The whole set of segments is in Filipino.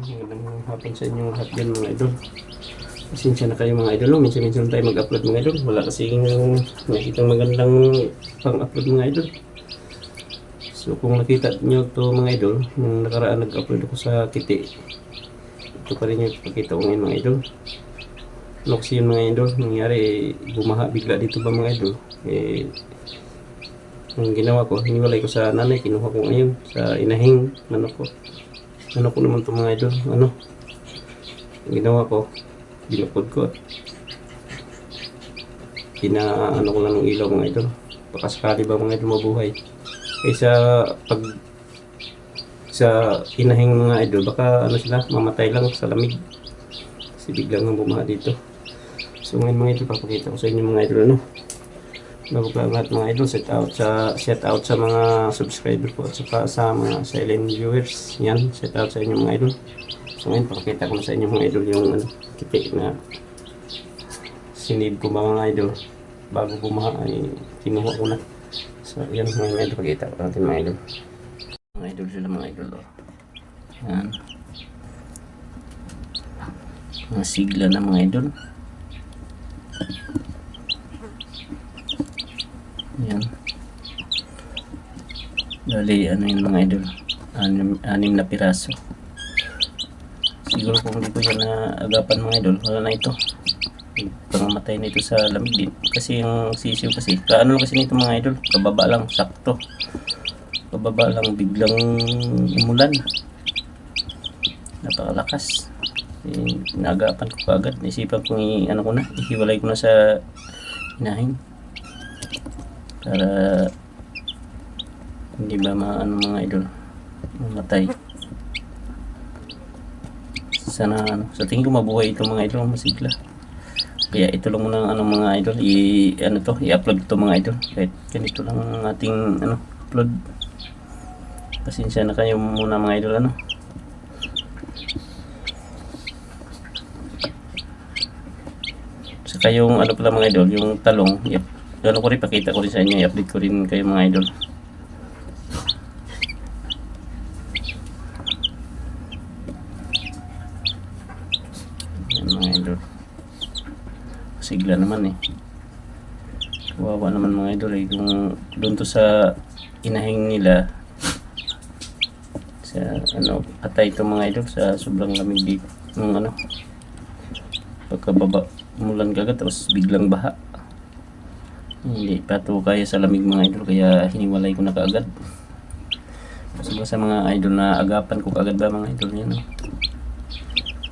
magandang hapon sa inyo lahat dyan mga idol. Pasensya na kayo mga idol, minsan-minsan tayo mag-upload mga idol. Wala kasi nakikita magandang pang-upload mga idol. So kung nakita nyo to mga idol, nung nakaraan nag-upload ako sa Kiti, ito pa rin yung ipakita ko ngayon mga idol. Ano kasi yun mga idol, nangyari bumaha bigla dito ba mga idol. Ang ginawa ko, hiniwalay ko sa nanay, kinuha ko ngayon sa inahing manok ko. Ano ko naman to mga idol, ang ginawa ko, binukod ko at ano ko lang ng ilaw mga idol. Pakasakali ba mga idol mabuhay. Kaysa pag sa inahing mga idol, baka sila, mamatay lang sa lamig. Kasi biglang nang bumaha dito. So ngayon mga idol, papakita ko sa inyo mga idol bago pa lahat mga idol, shout out sa mga subscriber ko at saka sa mga silent viewers. Yan, shout out sa inyo mga idol. So ngayon, pakita ko na sa inyo mga idol yung Kiti na sinave ko mga idol. Bago bumaha ay kinuha ko na. So yan mga idol, pakita ko natin mga idol. Mga idol sila mga idol. Yan. Mga sigla na mga idol. Yan. Dali, yun mga idol. Anim na piraso. Siguro kung hindi ko yan agapan mga idol, wala na ito. Pangamatay na ito sa lamig din. Kasi yung sisiw kasi, kaano lang kasi nito mga idol, kababa lang, sakto. Kababa lang, biglang umulan. Napakalakas. Nagapan ko kaagad. Naisipan kong ihiwalay ko na sa inahin. Para hindi ba mga idol mamatay. Sana sa tingin ko mabuhay itong mga idol, masigla. Kaya ito lang muna mga idol, i-upload ito mga idol. Kahit ganito lang ang ating upload. Pasensya na kayo muna mga idol Saka yung pala mga idol, yung talong, ko rin, pakita ko rin sa inyo, i-update ko rin kayo mga idol. Yan mga idol. Sigla naman kawawa naman mga idol kung doon to sa inahing nila sa patay ito mga idol sa sobrang lamig dito ng pagkababa umulan kagad tapos biglang baha. Hindi pa ito kaya sa lamig mga idol, kaya hiniwalay ko na kaagad. So sa mga idol na agapan ko kaagad ba mga idol yan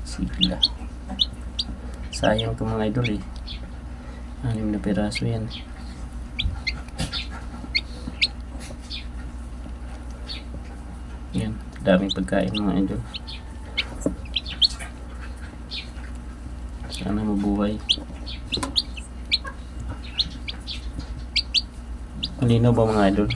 sigla. Sayang ito mga idol 6 na piraso yan. Yan, daming pagkain mga idol. Sana mabuhay. Malinaw ba mga idol?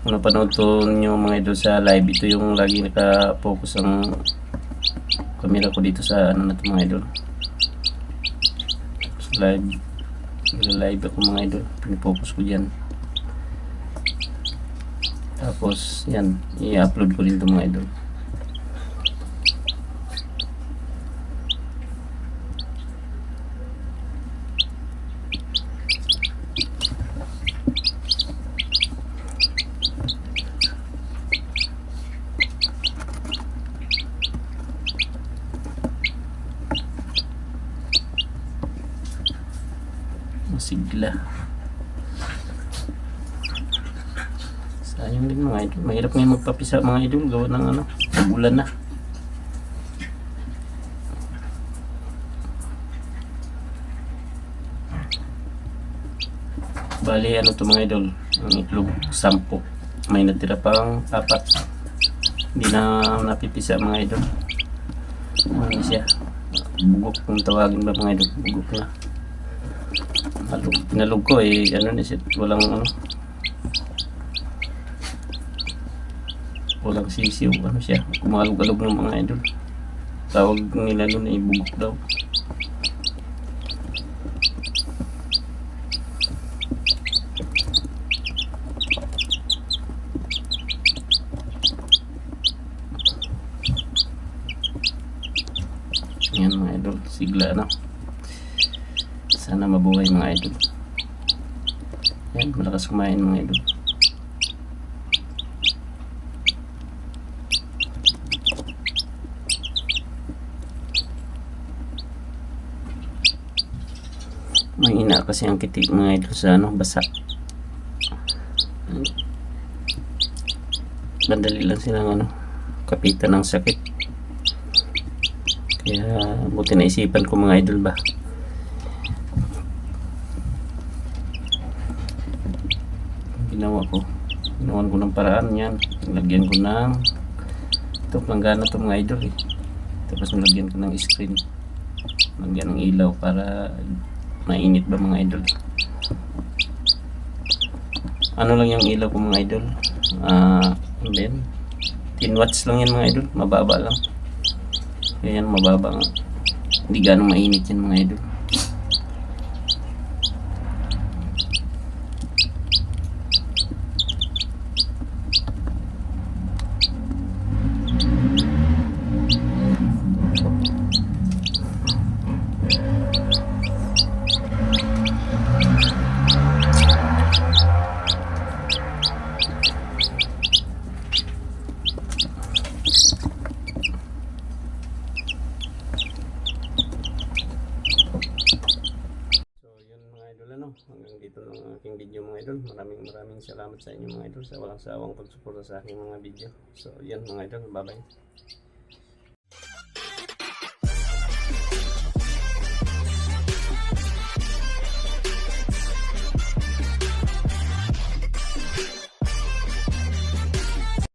Kung napanood to nyo mga idol sa live, ito yung lagi naka-focus ang camera ko dito sa mga idol. Live ako mga idol, pinipokus ko dyan. Tapos yan, i-upload ko rin ito mga idol. Sigla. Sayang din mga idol. Mahirap ngayon magpapisa mga idol. Gawa ng ulan na. Bali to mga idol. Ang itlog 10. May natira pang 4. Hindi na napipisa mga idol. Ano siya? Bugok kung tawagin ba mga idol. Bugok na. Pinalog ko walang Walang sisiw, ano siya, kumalog-alog ng mga idol. Tawag nila nun ay bugok daw. Yan mga idol, sigla na. Sana mabuhay mga idol. Yan, malakas kumain mga idol. Mahina kasi ang kitik mga idol sa ano, basa. Madali lang silang ano, kapitan ng sakit. Kaya buti naisipan ko mga idol ba. Ginawan ko ng paraan yan. Nilagyan ko ng ito, planggana to mga idol eh. Tapos nilagyan ko ng screen. Nilagyan ng ilaw para mainit ba mga idol. Ano lang yung ilaw ko mga idol, and then 10 watts lang yan mga idol, mababa lang. Kaya yan mababa nga, hindi ganong mainit yan mga idol. Hanggang dito lang ang aking video mga idol. Maraming salamat sa inyo mga idol sa walang sawang pagsuporta sa aking mga video. So yan mga idol, bye bye.